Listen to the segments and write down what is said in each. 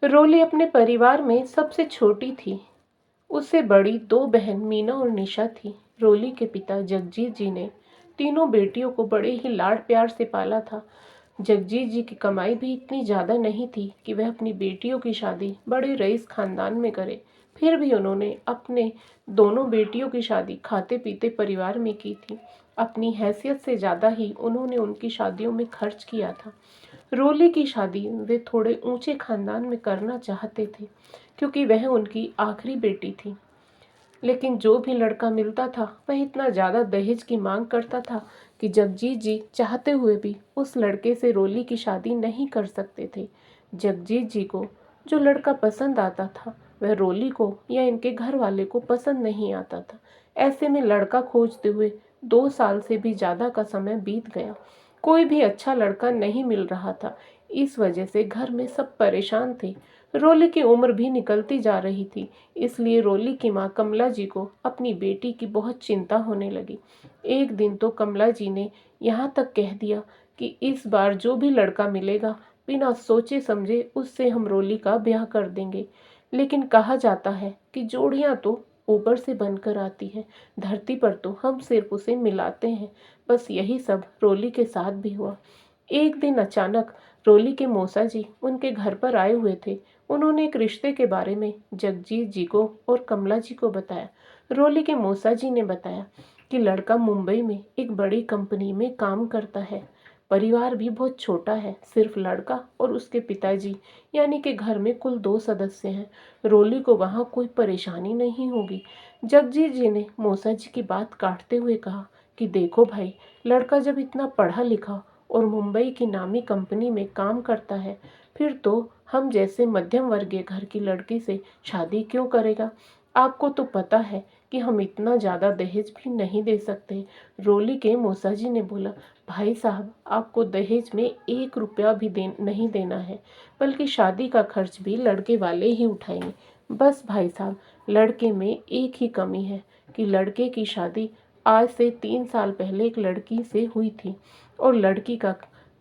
रोली अपने परिवार में सबसे छोटी थी। उससे बड़ी दो बहन मीना और निशा थी। रोली के पिता जगजीत जी ने तीनों बेटियों को बड़े ही लाड प्यार से पाला था। जगजीत जी की कमाई भी इतनी ज़्यादा नहीं थी कि वह अपनी बेटियों की शादी बड़े रईस खानदान में करे। फिर भी उन्होंने अपने दोनों बेटियों की शादी खाते पीते परिवार में की थी। अपनी हैसियत से ज़्यादा ही उन्होंने उनकी शादियों में खर्च किया था। रोली की शादी वे थोड़े ऊंचे खानदान में करना चाहते थे क्योंकि वह उनकी आखिरी बेटी थी। लेकिन जो भी लड़का मिलता था वह इतना ज़्यादा दहेज की मांग करता था कि जगजीत जी चाहते हुए भी उस लड़के से रोली की शादी नहीं कर सकते थे। जगजीत जी को जो लड़का पसंद आता था वह रोली को या इनके घर वाले को पसंद नहीं आता था। ऐसे में लड़का खोजते हुए 2 साल से भी ज़्यादा का समय बीत गया। कोई भी अच्छा लड़का नहीं मिल रहा था। इस वजह से घर में सब परेशान थे। रोली की उम्र भी निकलती जा रही थी, इसलिए रोली की माँ कमला जी को अपनी बेटी की बहुत चिंता होने लगी। एक दिन तो कमला जी ने यहाँ तक कह दिया कि इस बार जो भी लड़का मिलेगा बिना सोचे समझे उससे हम रोली का ब्याह कर देंगे। लेकिन कहा जाता है कि जोड़ियाँ तो ऊपर से बनकर आती है, धरती पर तो हम सिर्फ उसे मिलाते हैं। बस यही सब रोली के साथ भी हुआ। एक दिन अचानक रोली के मौसा जी उनके घर पर आए हुए थे। उन्होंने एक रिश्ते के बारे में जगजीत जी को और कमला जी को बताया। रोली के मौसा जी ने बताया कि लड़का मुंबई में एक बड़ी कंपनी में काम करता है। परिवार भी बहुत छोटा है, सिर्फ लड़का और उसके पिताजी, यानी कि घर में कुल 2 सदस्य हैं। रोली को वहाँ कोई परेशानी नहीं होगी। जगजीत जी ने मौसा जी की बात काटते हुए कहा कि देखो भाई, लड़का जब इतना पढ़ा लिखा और मुंबई की नामी कंपनी में काम करता है, फिर तो हम जैसे मध्यम वर्गीय घर की लड़की से शादी क्यों करेगा। आपको तो पता है कि हम इतना ज़्यादा दहेज भी नहीं दे सकते। रोली के मौसा जी ने बोला, भाई साहब, आपको दहेज में 1 रुपया भी नहीं देना है, बल्कि शादी का खर्च भी लड़के वाले ही उठाएंगे। बस भाई साहब, लड़के में एक ही कमी है कि लड़के की शादी आज से 3 साल पहले एक लड़की से हुई थी और लड़की का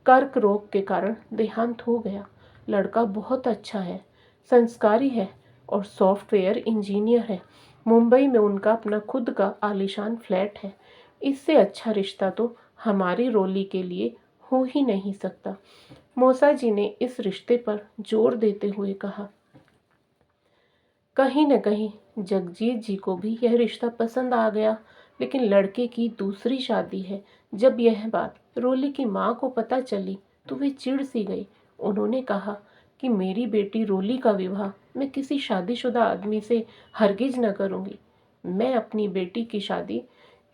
कर्क रोग के कारण देहांत हो गया। लड़का बहुत अच्छा है, संस्कारी है और सॉफ्टवेयर इंजीनियर है। मुंबई में उनका अपना खुद का आलीशान फ्लैट है। इससे अच्छा रिश्ता तो हमारी रोली के लिए हो ही नहीं सकता। मौसा जी ने इस रिश्ते पर जोर देते हुए कहा। कहीं न कहीं जगजीत जी को भी यह रिश्ता पसंद आ गया, लेकिन लड़के की दूसरी शादी है। जब यह बात रोली की माँ को पता चली तो वे चिढ़ सी गई। उन्होंने कहा कि मेरी बेटी रोली का विवाह मैं किसी शादीशुदा आदमी से हरगिज न करूँगी। मैं अपनी बेटी की शादी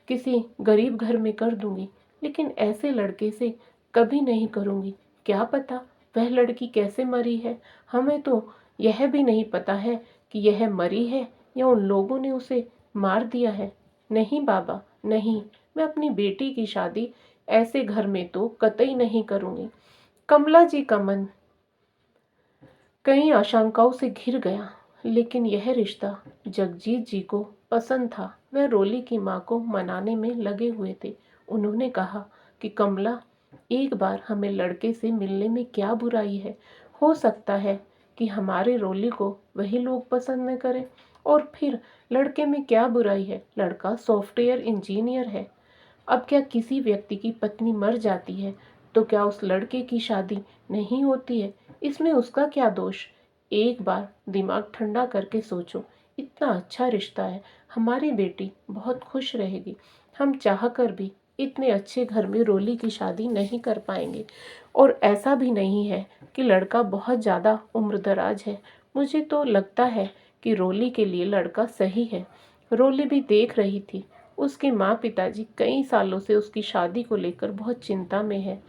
किसी गरीब घर में कर दूंगी, लेकिन ऐसे लड़के से कभी नहीं करूंगी। क्या पता वह लड़की कैसे मरी है, हमें तो यह भी नहीं पता है कि यह मरी है या उन लोगों ने उसे मार दिया है। नहीं बाबा, नहीं, मैं अपनी बेटी की शादी ऐसे घर में तो कतई नहीं करूंगी। कमला जी का मन कई आशंकाओं से घिर गया, लेकिन यह रिश्ता जगजीत जी को पसंद था। वह रोली की माँ को मनाने में लगे हुए थे। उन्होंने कहा कि कमला, एक बार हमें लड़के से मिलने में क्या बुराई है। हो सकता है कि हमारे रोली को वही लोग पसंद न करें, और फिर लड़के में क्या बुराई है, लड़का सॉफ्टवेयर इंजीनियर है। अब क्या किसी व्यक्ति की पत्नी मर जाती है तो क्या उस लड़के की शादी नहीं होती है? इसमें उसका क्या दोष? एक बार दिमाग ठंडा करके सोचो। इतना अच्छा रिश्ता है, हमारी बेटी बहुत खुश रहेगी। हम चाहकर भी इतने अच्छे घर में रोली की शादी नहीं कर पाएंगे। और ऐसा भी नहीं है कि लड़का बहुत ज़्यादा उम्रदराज है। मुझे तो लगता है कि रोली के लिए लड़का सही है। रोली भी देख रही थी, उसके माँ पिताजी कई सालों से उसकी शादी को लेकर बहुत चिंता में है।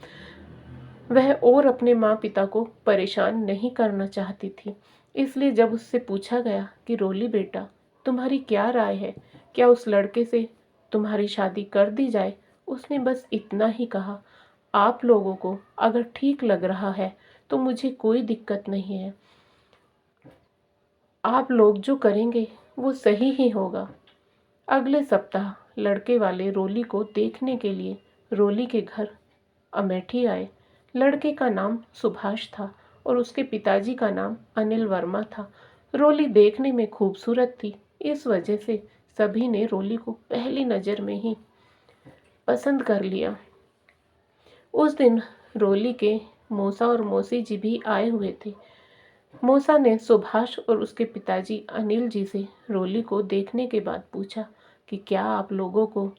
वह और अपने माँ पिता को परेशान नहीं करना चाहती थी। इसलिए जब उससे पूछा गया कि रोली बेटा, तुम्हारी क्या राय है, क्या उस लड़के से तुम्हारी शादी कर दी जाए, उसने बस इतना ही कहा, आप लोगों को अगर ठीक लग रहा है तो मुझे कोई दिक्कत नहीं है। आप लोग जो करेंगे वो सही ही होगा। अगले सप्ताह लड़के वाले रोली को देखने के लिए रोली के घर अमेठी आए। लड़के का नाम सुभाष था और उसके पिताजी का नाम अनिल वर्मा था। रोली देखने में खूबसूरत थी, इस वजह से सभी ने रोली को पहली नज़र में ही पसंद कर लिया। उस दिन रोली के मौसा और मौसी जी भी आए हुए थे। मौसा ने सुभाष और उसके पिताजी अनिल जी से रोली को देखने के बाद पूछा कि क्या आप लोगों को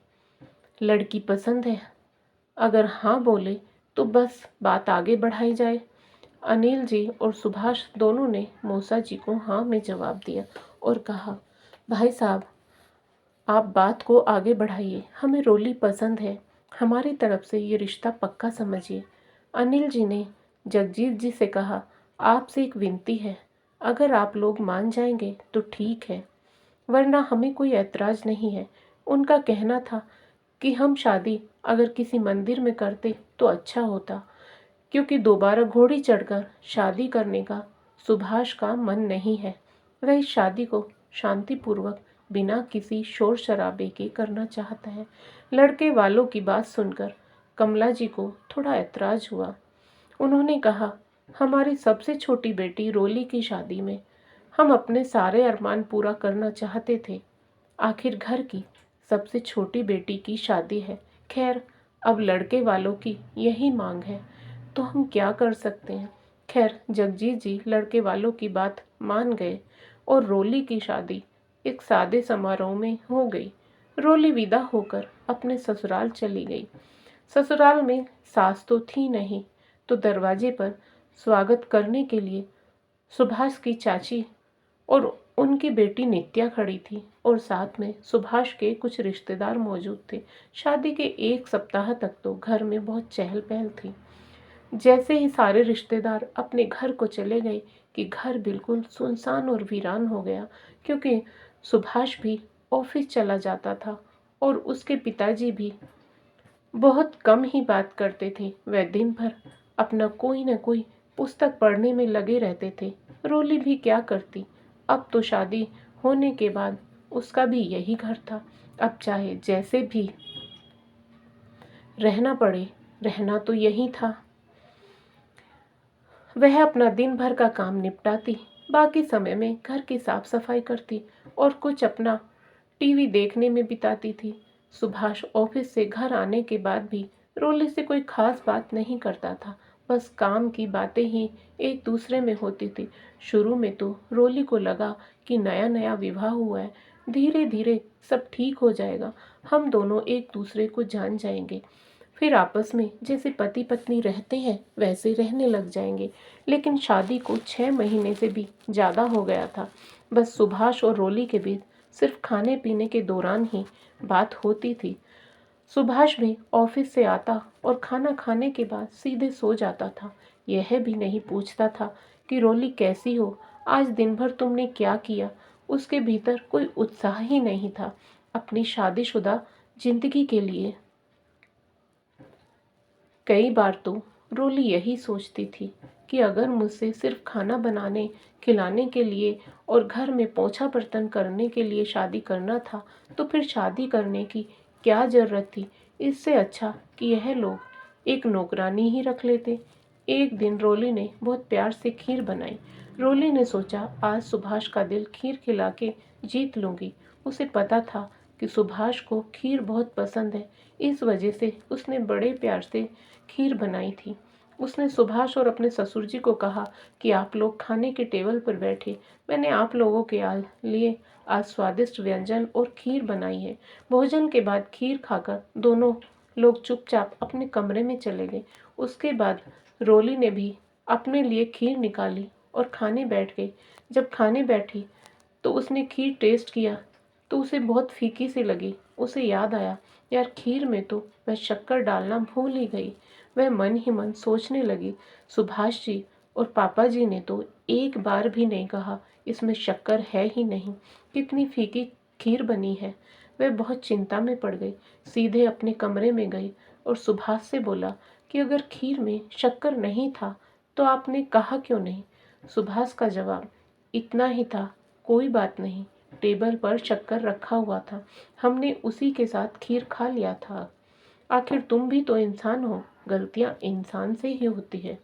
लड़की पसंद है? अगर हाँ बोले तो बस बात आगे बढ़ाई जाए। अनिल जी और सुभाष दोनों ने मौसा जी को हाँ में जवाब दिया और कहा, भाई साहब आप बात को आगे बढ़ाइए, हमें रोली पसंद है, हमारी तरफ से ये रिश्ता पक्का समझिए। अनिल जी ने जगजीत जी से कहा, आपसे एक विनती है, अगर आप लोग मान जाएंगे तो ठीक है, वरना हमें कोई ऐतराज़ नहीं है। उनका कहना था कि हम शादी अगर किसी मंदिर में करते तो अच्छा होता, क्योंकि दोबारा घोड़ी चढ़कर शादी करने का सुभाष का मन नहीं है। वह इस शादी को शांतिपूर्वक बिना किसी शोर शराबे के करना चाहता है। लड़के वालों की बात सुनकर कमला जी को थोड़ा ऐतराज हुआ। उन्होंने कहा, हमारी सबसे छोटी बेटी रोली की शादी में हम अपने सारे अरमान पूरा करना चाहते थे। आखिर घर की सबसे छोटी बेटी की शादी है। खैर अब लड़के वालों की यही मांग है तो हम क्या कर सकते हैं। खैर जगजीत जी लड़के वालों की बात मान गए और रोली की शादी एक सादे समारोह में हो गई। रोली विदा होकर अपने ससुराल चली गई। ससुराल में सास तो थी नहीं, तो दरवाजे पर स्वागत करने के लिए सुभाष की चाची और उनकी बेटी नित्या खड़ी थी और साथ में सुभाष के कुछ रिश्तेदार मौजूद थे। शादी के एक सप्ताह तक तो घर में बहुत चहल पहल थी। जैसे ही सारे रिश्तेदार अपने घर को चले गए कि घर बिल्कुल सुनसान और वीरान हो गया, क्योंकि सुभाष भी ऑफिस चला जाता था और उसके पिताजी भी बहुत कम ही बात करते थे। वह दिन भर अपना कोई न कोई पुस्तक पढ़ने में लगे रहते थे। रोली भी क्या करती, अब तो शादी होने के बाद उसका भी यही घर था। अब चाहे जैसे भी रहना पड़े, रहना तो यही था। वह अपना दिन भर का काम निपटाती, बाकी समय में घर की साफ सफाई करती और कुछ अपना टीवी देखने में बिताती थी। सुभाष ऑफिस से घर आने के बाद भी रोली से कोई खास बात नहीं करता था, बस काम की बातें ही एक दूसरे में होती थी। शुरू में तो रोली को लगा कि नया नया विवाह हुआ है, धीरे धीरे सब ठीक हो जाएगा, हम दोनों एक दूसरे को जान जाएंगे, फिर आपस में जैसे पति पत्नी रहते हैं वैसे रहने लग जाएंगे। लेकिन शादी को 6 महीने से भी ज़्यादा हो गया था। बस सुभाष और रोली के बीच सिर्फ खाने पीने के दौरान ही बात होती थी। सुभाष भी ऑफिस से आता और खाना खाने के बाद सीधे सो जाता था। यह भी नहीं पूछता था कि रोली कैसी हो, आज दिन भर तुमने क्या किया। उसके भीतर कोई उत्साह ही नहीं था अपनी शादीशुदा जिंदगी के लिए। कई बार तो रोली यही सोचती थी कि अगर मुझसे सिर्फ खाना बनाने खिलाने के लिए और घर में पोछा बर्तन करने के लिए शादी करना था तो फिर शादी करने की क्या ज़रूरत थी। इससे अच्छा कि यह लोग एक नौकरानी ही रख लेते। एक दिन रोली ने बहुत प्यार से खीर बनाई। रोली ने सोचा आज सुभाष का दिल खीर खिला के जीत लूँगी। उसे पता था कि सुभाष को खीर बहुत पसंद है, इस वजह से उसने बड़े प्यार से खीर बनाई थी। उसने सुभाष और अपने ससुर जी को कहा कि आप लोग खाने के टेबल पर बैठे, मैंने आप लोगों के लिए आज स्वादिष्ट व्यंजन और खीर बनाई है। भोजन के बाद खीर खाकर दोनों लोग चुपचाप अपने कमरे में चले गए। उसके बाद रोली ने भी अपने लिए खीर निकाली और खाने बैठ गई। जब खाने बैठी तो उसने खीर टेस्ट किया तो उसे बहुत फीकी सी लगी। उसे याद आया, यार खीर में तो मैं शक्कर डालना भूल ही गई। वह मन ही मन सोचने लगी, सुभाष जी और पापा जी ने तो एक बार भी नहीं कहा इसमें शक्कर है ही नहीं, कितनी फीकी खीर बनी है। वह बहुत चिंता में पड़ गई, सीधे अपने कमरे में गई और सुभाष से बोला कि अगर खीर में शक्कर नहीं था तो आपने कहा क्यों नहीं। सुभाष का जवाब इतना ही था, कोई बात नहीं, टेबल पर शक्कर रखा हुआ था, हमने उसी के साथ खीर खा लिया था। आखिर तुम भी तो इंसान हो, गलतियां इंसान से ही होती है।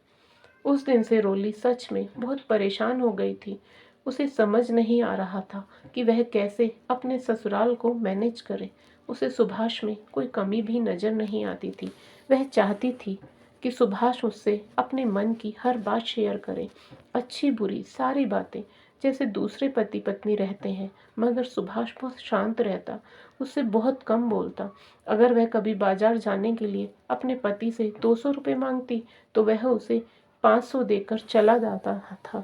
उस दिन से रोली सच में बहुत परेशान हो गई थी। उसे समझ नहीं आ रहा था कि वह कैसे अपने ससुराल को मैनेज करे। उसे सुभाष में कोई कमी भी नज़र नहीं आती थी। वह चाहती थी कि सुभाष उससे अपने मन की हर बात शेयर करे, अच्छी बुरी सारी बातें, जैसे दूसरे पति पत्नी रहते हैं। मगर सुभाष बहुत शांत रहता, उससे बहुत कम बोलता। अगर वह कभी बाजार जाने के लिए अपने पति से 200 रुपये मांगती तो वह उसे 500 देकर चला जाता था।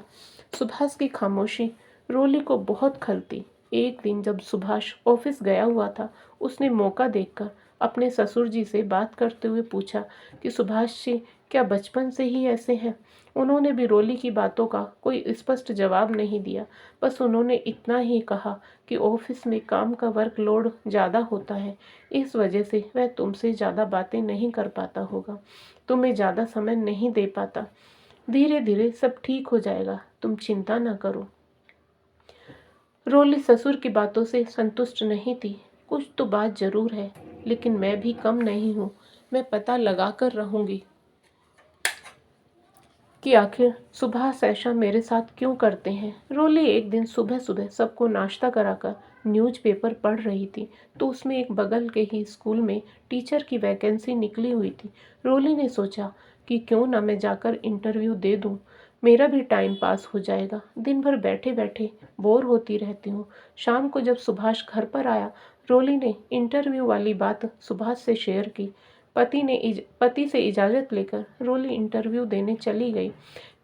सुभाष की खामोशी रोली को बहुत खलती। एक दिन जब सुभाष ऑफिस गया हुआ था, उसने मौका देखकर अपने ससुर जी से बात करते हुए पूछा कि सुभाष जी क्या बचपन से ही ऐसे हैं। उन्होंने भी रोली की बातों का कोई स्पष्ट जवाब नहीं दिया। बस उन्होंने इतना ही कहा कि ऑफिस में काम का वर्कलोड ज़्यादा होता है, इस वजह से वह तुमसे ज़्यादा बातें नहीं कर पाता होगा, तुम्हें ज़्यादा समय नहीं दे पाता। धीरे धीरे सब ठीक हो जाएगा, तुम चिंता न करो। रोली ससुर की बातों से संतुष्ट नहीं थी। कुछ तो बात जरूर है, लेकिन मैं भी कम नहीं हूँ। मैं पता लगा कर रहूँगी कि आखिर सुभाष ऐसा मेरे साथ क्यों करते हैं। रोली एक दिन सुबह सुबह सबको नाश्ता कराकर न्यूज़पेपर पढ़ रही थी, तो उसमें एक बगल के ही स्कूल में टीचर की वैकेंसी निकली हुई थी। रोली ने सोचा कि क्यों ना मैं जाकर इंटरव्यू दे दूं, मेरा भी टाइम पास हो जाएगा। दिन भर बैठे बैठे बोर होती रहती हूँ। शाम को जब सुभाष घर पर आया, रोली ने इंटरव्यू वाली बात सुभाष से शेयर की। पति से इजाज़त लेकर रोली इंटरव्यू देने चली गई।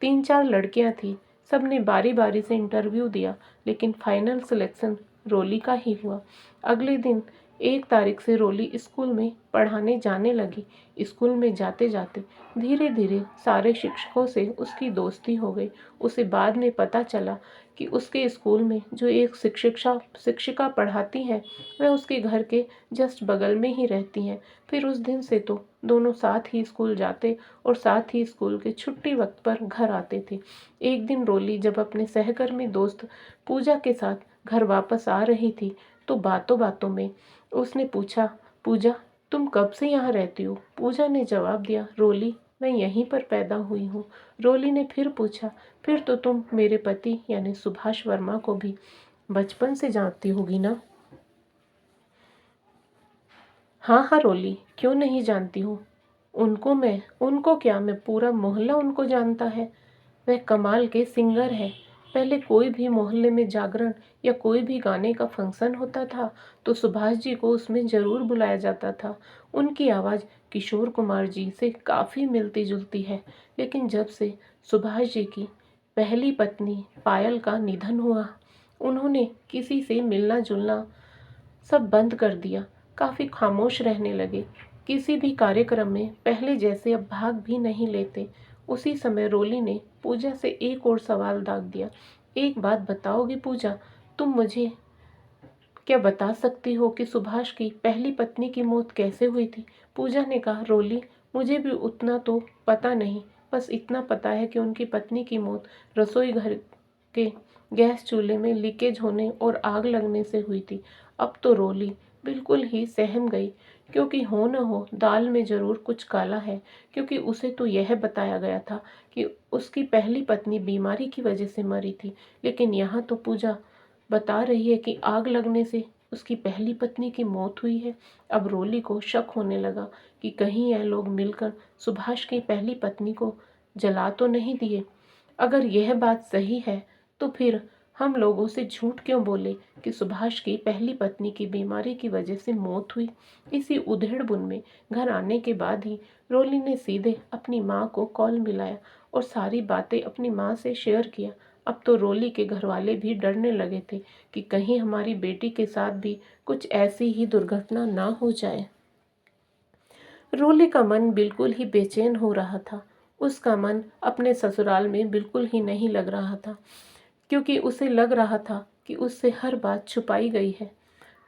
3-4 लड़कियां थीं, सब ने बारी बारी से इंटरव्यू दिया, लेकिन फाइनल सिलेक्शन रोली का ही हुआ। अगले दिन 1 तारीख से रोली स्कूल में पढ़ाने जाने लगी। स्कूल में जाते जाते धीरे धीरे सारे शिक्षकों से उसकी दोस्ती हो गई। उसे बाद में पता चला कि उसके स्कूल में जो एक शिक्षिका पढ़ाती हैं, वह उसके घर के जस्ट बगल में ही रहती हैं। फिर उस दिन से तो दोनों साथ ही स्कूल जाते और साथ ही स्कूल के छुट्टी वक्त पर घर आते थे। एक दिन रोली जब अपने सहकर्मी दोस्त पूजा के साथ घर वापस आ रही थी, तो बातों बातों में उसने पूछा, पूजा तुम कब से यहाँ रहती हो? पूजा ने जवाब दिया, रोली मैं यहीं पर पैदा हुई हूँ। रोली ने फिर पूछा, फिर तो तुम मेरे पति यानी सुभाष वर्मा को भी बचपन से जानती होगी ना? हाँ हाँ रोली, क्यों नहीं जानती हूँ। उनको क्या, मैं पूरा मोहल्ला उनको जानता है। वह कमाल के सिंगर है। पहले कोई भी मोहल्ले में जागरण या कोई भी गाने का फंक्शन होता था तो सुभाष जी को उसमें ज़रूर बुलाया जाता था। उनकी आवाज़ किशोर कुमार जी से काफ़ी मिलती जुलती है। लेकिन जब से सुभाष जी की पहली पत्नी पायल का निधन हुआ, उन्होंने किसी से मिलना जुलना सब बंद कर दिया। काफ़ी खामोश रहने लगे। किसी भी कार्यक्रम में पहले जैसे अब भाग भी नहीं लेते। उसी समय रोली ने पूजा से एक और सवाल दाग दिया, एक बात बताओगी पूजा, तुम मुझे क्या बता सकती हो कि सुभाष की पहली पत्नी की मौत कैसे हुई थी? पूजा ने कहा, रोली मुझे भी उतना तो पता नहीं, बस इतना पता है कि उनकी पत्नी की मौत रसोई घर के गैस चूल्हे में लीकेज होने और आग लगने से हुई थी। अब तो रोली बिल्कुल ही सहम गई, क्योंकि हो न हो दाल में ज़रूर कुछ काला है, क्योंकि उसे तो यह बताया गया था कि उसकी पहली पत्नी बीमारी की वजह से मरी थी, लेकिन यहाँ तो पूजा बता रही है कि आग लगने से उसकी पहली पत्नी की मौत हुई है। अब रोली को शक होने लगा कि कहीं यह लोग मिलकर सुभाष की पहली पत्नी को जला तो नहीं दिए। अगर यह बात सही है तो फिर हम लोगों से झूठ क्यों बोले कि सुभाष की पहली पत्नी की बीमारी की वजह से मौत हुई। इसी उधेड़-बुन में घर आने के बाद ही रोली ने सीधे अपनी माँ को कॉल मिलाया और सारी बातें अपनी माँ से शेयर किया। अब तो रोली के घरवाले भी डरने लगे थे कि कहीं हमारी बेटी के साथ भी कुछ ऐसी ही दुर्घटना ना हो जाए। रोली का मन बिल्कुल ही बेचैन हो रहा था। उसका मन अपने ससुराल में बिल्कुल ही नहीं लग रहा था, क्योंकि उसे लग रहा था कि उससे हर बात छुपाई गई है।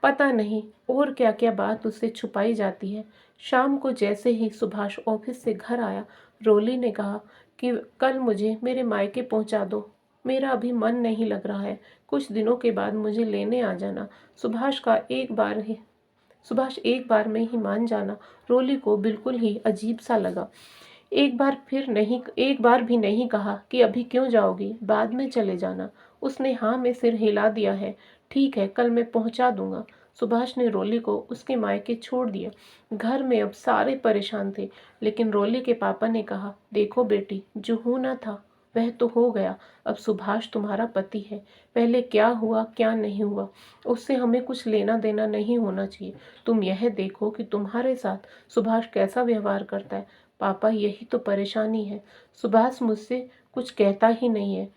पता नहीं और क्या क्या बात उससे छुपाई जाती है। शाम को जैसे ही सुभाष ऑफिस से घर आया, रोली ने कहा कि कल मुझे मेरे मायके पहुंचा दो, मेरा अभी मन नहीं लग रहा है, कुछ दिनों के बाद मुझे लेने आ जाना। सुभाष एक बार में ही मान जाना रोली को बिल्कुल ही अजीब सा लगा। एक बार भी नहीं कहा कि अभी क्यों जाओगी, बाद में चले जाना। उसने हाँ में सिर हिला दिया है। ठीक है, कल मैं पहुंचा दूंगा। सुभाष ने रोली को उसके मायके छोड़ दिया। घर में अब सारे परेशान थे, लेकिन रोली के पापा ने कहा, देखो बेटी, जो होना था वह तो हो गया। अब सुभाष तुम्हारा पति है। पहले क्या हुआ क्या नहीं हुआ उससे हमें कुछ लेना देना नहीं होना चाहिए। तुम यह देखो कि तुम्हारे साथ सुभाष कैसा व्यवहार करता है। पापा, यही तो परेशानी है। सुभाष मुझसे कुछ कहता ही नहीं है,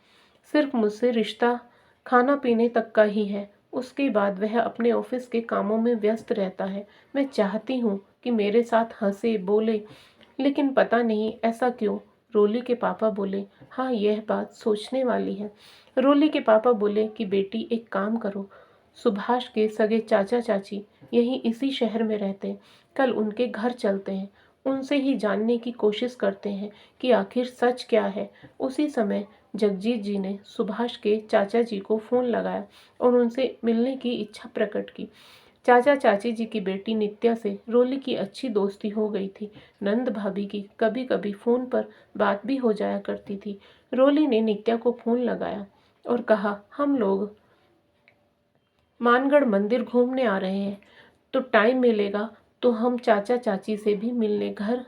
सिर्फ मुझसे रिश्ता खाना पीने तक का ही है। उसके बाद वह अपने ऑफिस के कामों में व्यस्त रहता है। मैं चाहती हूँ कि मेरे साथ हंसे बोले, लेकिन पता नहीं ऐसा क्यों। रोली के पापा बोले, हाँ यह बात सोचने वाली है। रोली के पापा बोले कि बेटी एक काम करो, सुभाष के सगे चाचा चाची यहीं इसी शहर में रहते हैं, कल उनके घर चलते हैं, उनसे ही जानने की कोशिश करते हैं कि आखिर सच क्या है। उसी समय जगजीत जी ने सुभाष के चाचा जी को फ़ोन लगाया और उनसे मिलने की इच्छा प्रकट की। चाचा चाची जी की बेटी नित्या से रोली की अच्छी दोस्ती हो गई थी। नंद भाभी की कभी कभी फ़ोन पर बात भी हो जाया करती थी। रोली ने नित्या को फ़ोन लगाया और कहा, हम लोग मानगढ़ मंदिर घूमने आ रहे हैं, तो टाइम मिलेगा तो हम चाचा चाची से भी मिलने घर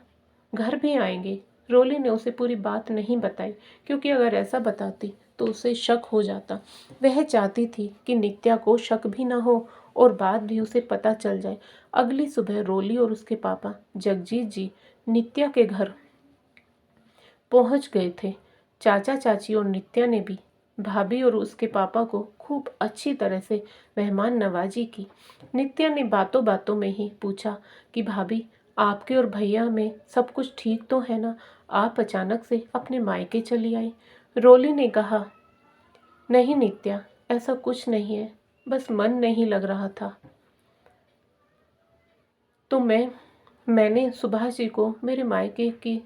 घर भी आएंगे। रोली ने उसे पूरी बात नहीं बताई, क्योंकि अगर ऐसा बताती तो उसे शक हो जाता। वह चाहती थी कि नित्या को शक भी न हो और बात भी उसे पता चल जाए। अगली सुबह रोली और उसके पापा जगजीत जी नित्या के घर पहुंच गए थे। चाचा चाची और नित्या ने भी भाभी और उसके पापा को खूब अच्छी तरह से मेहमान नवाजी की। नित्या ने बातों बातों में ही पूछा कि भाभी, आपके और भैया में सब कुछ ठीक तो है ना? आप अचानक से अपने मायके चली आई। रोली ने कहा, नहीं नित्या, ऐसा कुछ नहीं है, बस मन नहीं लग रहा था, तो मैंने सुभाष जी को मेरे मायके की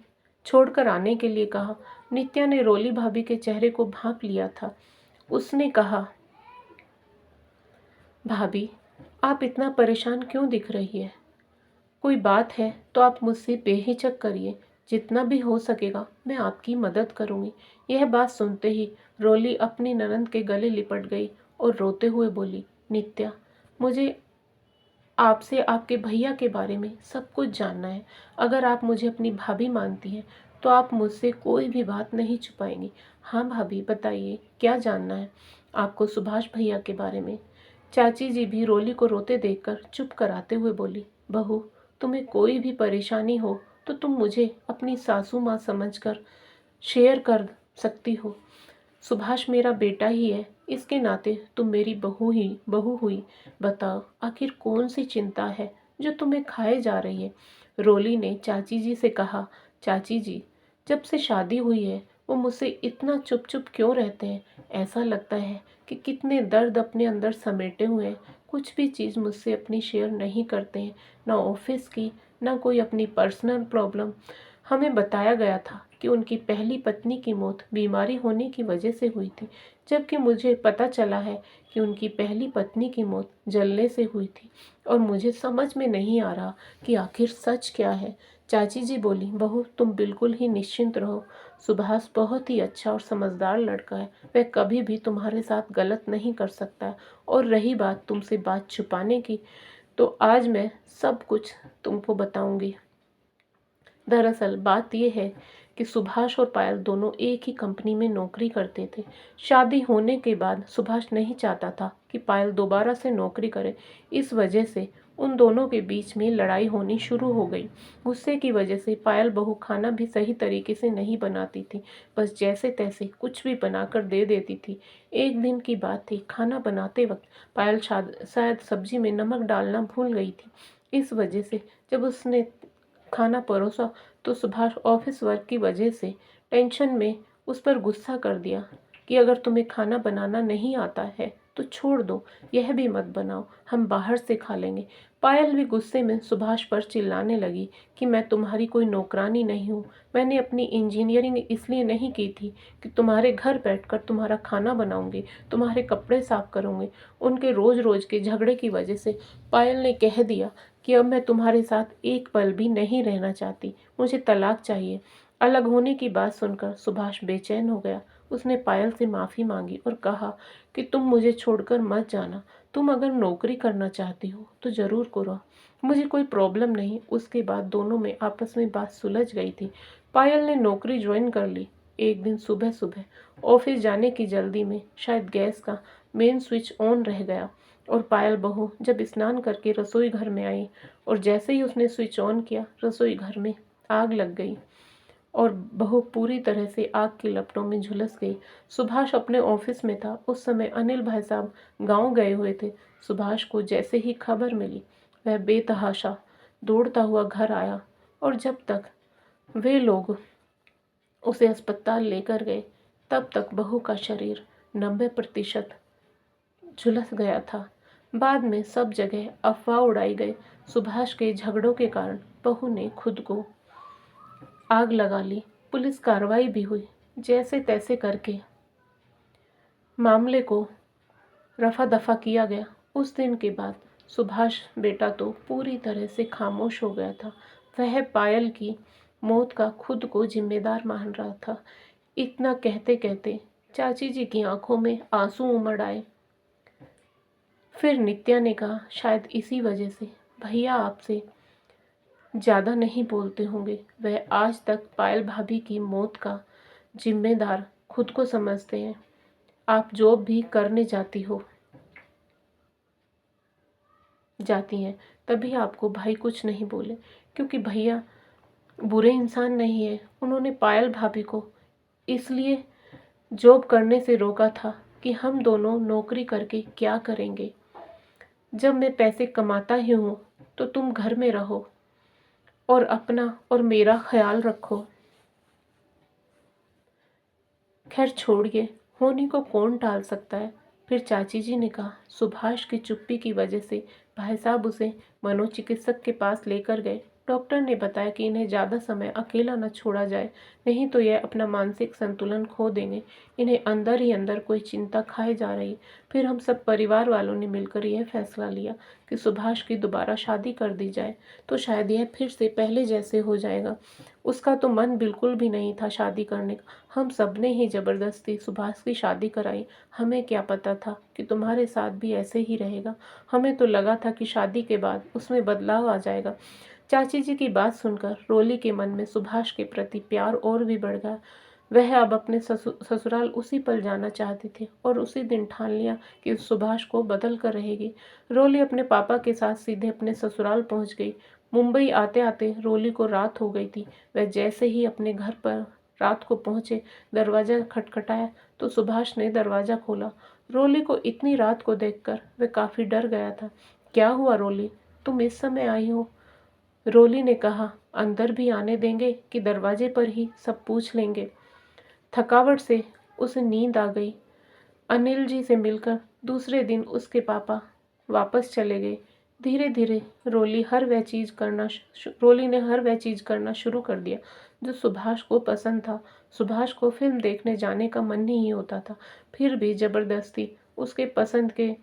छोड़कर आने के लिए कहा। नित्या ने रोली भाभी के चेहरे को भांप लिया था। उसने कहा, भाभी, आप इतना परेशान क्यों दिख रही है? कोई बात है तो आप मुझसे बेहिचक करिए, जितना भी हो सकेगा मैं आपकी मदद करूंगी। यह बात सुनते ही रोली अपनी ननंद के गले लिपट गई और रोते हुए बोली, नित्या, मुझे आपसे आपके भैया के बारे में सब कुछ जानना है। अगर आप मुझे अपनी भाभी मानती हैं तो आप मुझसे कोई भी बात नहीं छुपाएंगी। हाँ भाभी, बताइए क्या जानना है आपको सुभाष भैया के बारे में। चाची जी भी रोली को रोते देखकर चुप कराते हुए बोली, बहू, तुम्हें कोई भी परेशानी हो तो तुम मुझे अपनी सासू माँ समझकर शेयर कर सकती हो। सुभाष मेरा बेटा ही है, इसके नाते तुम मेरी बहू हुई। बताओ, आखिर कौन सी चिंता है जो तुम्हें खाए जा रही है? रोली ने चाची जी से कहा, चाची जी, जब से शादी हुई है वो मुझसे इतना चुप चुप क्यों रहते हैं? ऐसा लगता है कि कितने दर्द अपने अंदर समेटे हुए हैं। कुछ भी चीज़ मुझसे अपनी शेयर नहीं करते हैं, ना ऑफिस की, ना कोई अपनी पर्सनल प्रॉब्लम। हमें बताया गया था कि उनकी पहली पत्नी की मौत बीमारी होने की वजह से हुई थी, जबकि मुझे पता चला है कि उनकी पहली पत्नी की मौत जलने से हुई थी। और मुझे समझ में नहीं आ रहा कि आखिर सच क्या है। चाची जी बोली, बहू, तुम बिल्कुल ही निश्चिंत रहो। सुभाष बहुत ही अच्छा और समझदार लड़का है, वह कभी भी तुम्हारे साथ गलत नहीं कर सकता। और रही बात तुमसे बात छुपाने की, तो आज मैं सब कुछ तुमको बताऊंगी। दरअसल बात यह है कि सुभाष और पायल दोनों एक ही कंपनी में नौकरी करते थे। शादी होने के बाद सुभाष नहीं चाहता था कि पायल दोबारा से नौकरी करे। इस वजह से उन दोनों के बीच में लड़ाई होनी शुरू हो गई। गुस्से की वजह से पायल बहू खाना भी सही तरीके से नहीं बनाती थी, बस जैसे तैसे कुछ भी बनाकर दे देती थी। एक दिन की बात थी, खाना बनाते वक्त पायल शायद सब्जी में नमक डालना भूल गई थी। इस वजह से जब उसने खाना परोसा तो सुभाष ऑफिस वर्क की वजह से टेंशन में उस पर गुस्सा कर दिया कि अगर तुम्हें खाना बनाना नहीं आता है तो छोड़ दो, यह भी मत बनाओ, हम बाहर से खा लेंगे। पायल भी गुस्से में सुभाष पर चिल्लाने लगी कि मैं तुम्हारी कोई नौकरानी नहीं हूँ। मैंने अपनी इंजीनियरिंग इसलिए नहीं की थी कि तुम्हारे घर बैठकर तुम्हारा खाना बनाऊंगी, तुम्हारे कपड़े साफ करूंगी। उनके रोज रोज के झगड़े की वजह से पायल ने कह दिया कि अब मैं तुम्हारे साथ एक पल भी नहीं रहना चाहती, मुझे तलाक चाहिए। अलग होने की बात सुनकर सुभाष बेचैन हो गया। उसने पायल से माफ़ी मांगी और कहा कि तुम मुझे छोड़कर मत जाना। तुम अगर नौकरी करना चाहती हो तो ज़रूर करो, मुझे कोई प्रॉब्लम नहीं। उसके बाद दोनों में आपस में बात सुलझ गई थी। पायल ने नौकरी ज्वाइन कर ली। एक दिन सुबह सुबह ऑफिस जाने की जल्दी में शायद गैस का मेन स्विच ऑन रह गया और पायल बहू जब स्नान करके रसोई घर में आई और जैसे ही उसने स्विच ऑन किया, रसोई घर में आग लग गई और बहू पूरी तरह से आग की लपटों में झुलस गई। सुभाष अपने ऑफिस में था। उस समय अनिल भाई साहब गांव गए हुए थे। सुभाष को जैसे ही खबर मिली, वह बेतहाशा दौड़ता हुआ घर आया और जब तक वे लोग उसे अस्पताल लेकर गए, तब तक बहू का शरीर 90% झुलस गया था। बाद में सब जगह अफवाह उड़ाई गई। सुभाष के झगड़ों के कारण बहू ने खुद को आग लगा ली। पुलिस कार्रवाई भी हुई। जैसे तैसे करके मामले को रफा दफा किया गया। उस दिन के बाद सुभाष बेटा तो पूरी तरह से खामोश हो गया था। वह पायल की मौत का खुद को जिम्मेदार मान रहा था। इतना कहते कहते चाची जी की आंखों में आंसू उमड़ आए। फिर नित्या ने कहा, शायद इसी वजह से भैया आपसे ज़्यादा नहीं बोलते होंगे। वह आज तक पायल भाभी की मौत का जिम्मेदार खुद को समझते हैं। आप जॉब भी करने जाती हैं, तभी आपको भाई कुछ नहीं बोले, क्योंकि भैया बुरे इंसान नहीं है। उन्होंने पायल भाभी को इसलिए जॉब करने से रोका था कि हम दोनों नौकरी करके क्या करेंगे। जब मैं पैसे कमाता ही हूँ तो तुम घर में रहो और अपना और मेरा ख्याल रखो। खैर छोड़िए, होनी को कौन टाल सकता है। फिर चाची जी ने कहा। सुभाष की चुप्पी की वजह से भाई साहब उसे मनोचिकित्सक के पास लेकर गए। डॉक्टर ने बताया कि इन्हें ज़्यादा समय अकेला न छोड़ा जाए, नहीं तो यह अपना मानसिक संतुलन खो देंगे। इन्हें अंदर ही अंदर कोई चिंता खाए जा रही। फिर हम सब परिवार वालों ने मिलकर यह फैसला लिया कि सुभाष की दोबारा शादी कर दी जाए, तो शायद यह फिर से पहले जैसे हो जाएगा। उसका तो मन बिल्कुल भी नहीं था शादी करने का। हम सब ने ही ज़बरदस्ती सुभाष की शादी कराई। हमें क्या पता था कि तुम्हारे साथ भी ऐसे ही रहेगा। हमें तो लगा था कि शादी के बाद उसमें बदलाव आ जाएगा। चाची जी की बात सुनकर रोली के मन में सुभाष के प्रति प्यार और भी बढ़ गया। वह अब अपने ससुराल उसी पल जाना चाहती थी और उसी दिन ठान लिया कि सुभाष को बदल कर रहेगी। रोली अपने पापा के साथ सीधे अपने ससुराल पहुंच गई। मुंबई आते आते रोली को रात हो गई थी। वह जैसे ही अपने घर पर रात को पहुंचे, दरवाज़ा खटखटाया तो सुभाष ने दरवाज़ा खोला। रोली को इतनी रात को देखकर वह काफ़ी डर गया था। क्या हुआ रोली, तुम इस समय आई हो? रोली ने कहा। अंदर भी आने देंगे कि दरवाजे पर ही सब पूछ लेंगे? थकावट से उसे नींद आ गई। अनिल जी से मिलकर दूसरे दिन उसके पापा वापस चले गए। धीरे धीरे रोली ने हर वह चीज़ करना शुरू कर दिया जो सुभाष को पसंद था। सुभाष को फिल्म देखने जाने का मन नहीं होता था, फिर भी ज़बरदस्ती उसके पसंद के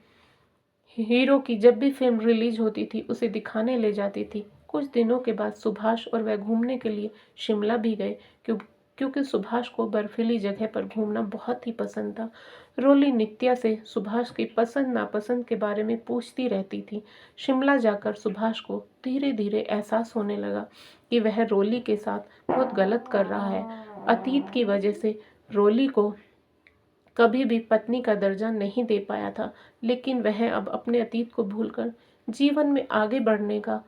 हीरो की जब भी फिल्म रिलीज होती थी उसे दिखाने ले जाती थी। कुछ दिनों के बाद सुभाष और वह घूमने के लिए शिमला भी गए, क्योंकि सुभाष को बर्फीली जगह पर घूमना बहुत ही पसंद था। रोली नित्या से सुभाष की पसंद नापसंद के बारे में पूछती रहती थी। शिमला जाकर सुभाष को धीरे धीरे एहसास होने लगा कि वह रोली के साथ बहुत गलत कर रहा है। अतीत की वजह से रोली को कभी भी पत्नी का दर्जा नहीं दे पाया था, लेकिन वह अब अपने अतीत को भूलकर जीवन में आगे बढ़ने का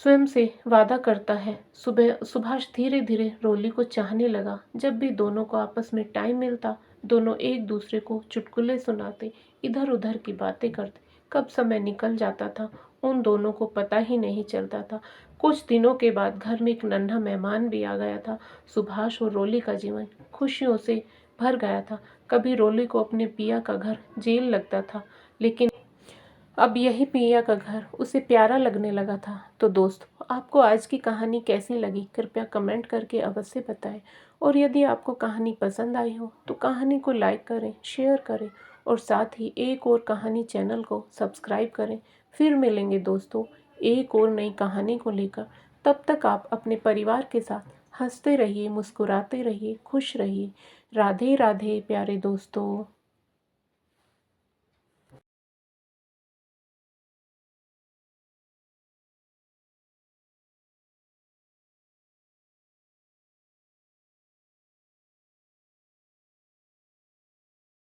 स्वयं से वादा करता है। सुभाष धीरे धीरे रोली को चाहने लगा। जब भी दोनों को आपस में टाइम मिलता, दोनों एक दूसरे को चुटकुले सुनाते, इधर उधर की बातें करते। कब समय निकल जाता था उन दोनों को पता ही नहीं चलता था। कुछ दिनों के बाद घर में एक नन्हा मेहमान भी आ गया था। सुभाष और रोली का जीवन खुशियों से भर गया था। कभी रोली को अपने पिया का घर जेल लगता था, लेकिन अब यही पिया का घर उसे प्यारा लगने लगा था। तो दोस्तों, आपको आज की कहानी कैसी लगी कृपया कमेंट करके अवश्य बताएं। और यदि आपको कहानी पसंद आई हो तो कहानी को लाइक करें, शेयर करें और साथ ही एक और कहानी चैनल को सब्सक्राइब करें। फिर मिलेंगे दोस्तों एक और नई कहानी को लेकर। तब तक आप अपने परिवार के साथ हंसते रहिए, मुस्कुराते रहिए, खुश रहिए। राधे राधे प्यारे दोस्तों।